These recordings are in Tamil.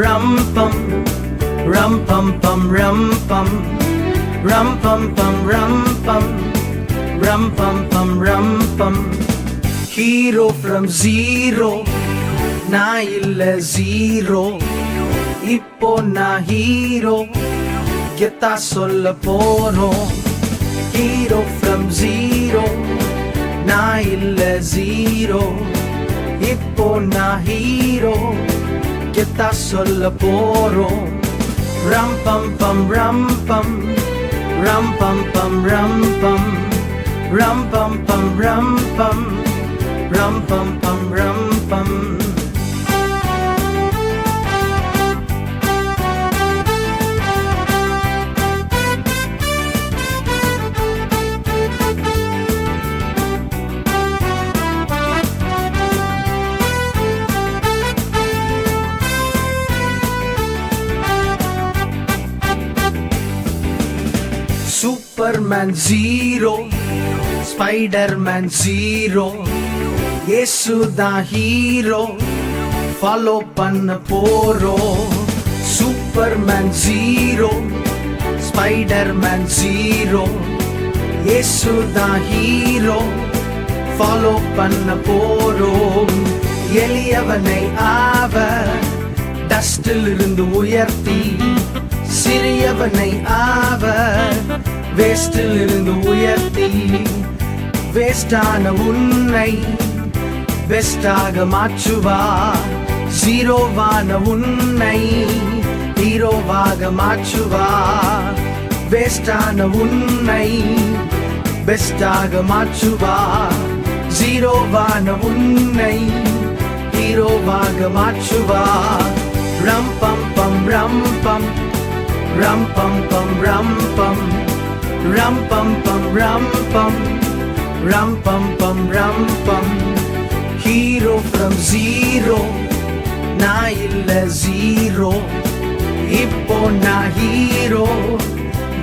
rum pum, rum pum pum rum pum, rum pum pum rum pum, rum pum pum rum pum. Hero from zero, நான் இல்ல zero, இப்போ நான் hero, கெத்தா சொல்ல போறோம். Hero from zero, நான் இல்ல zero, இப்போ நான் hero, கெத்தா சொல்ல போறோம். Rum pum pum rum pum, rum pum pum rum pum, rum pum pum rum pum, rum pum pum rum pum. Superman zero, Spiderman zero, இயேசு தான் ஹீரோ, ஃபாலோ பண்ண போறோம். Superman zero, Spiderman zero, இயேசு தான் ஹீரோ, ஃபாலோ பண்ண போறோம். எளியவனை அவர் டஸ்டில் இருந்து உயர்த்தி, சிறியவனை அவர் வேஸ்டில் இருந்து உயர்த்தி, வேஸ்டான உன்னை பெஸ்டாக மாற்றுவார். ஜீரோவான உன்னை ஹீரோவாக மாற்றுவார். வேஸ்டான உன்னை பெஸ்டாக மாற்றுவார். ஜீரோவான உன்னை ஹீரோவாக மாற்றுவார். ரம் பம் பம் ரம் பம், rum pum pum rum pum, rum pum pum rum pum, rum pum pum rum pum. Hero from zero, நான் இல்ல zero, இப்போ நான் hero,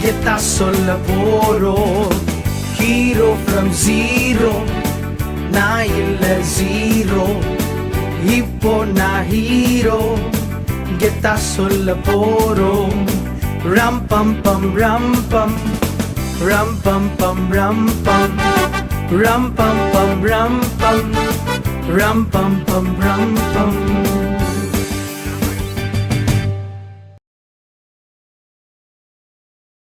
கெத்தா சொல்ல போறோம். Hero from zero, நான் இல்ல zero, இப்போ நான் hero, கெத்தா சொல்ல போறோம். Rum pum pum rum pum, rum pum pum rum pum, rum pum pum rum pum, rum pum pum rum pum.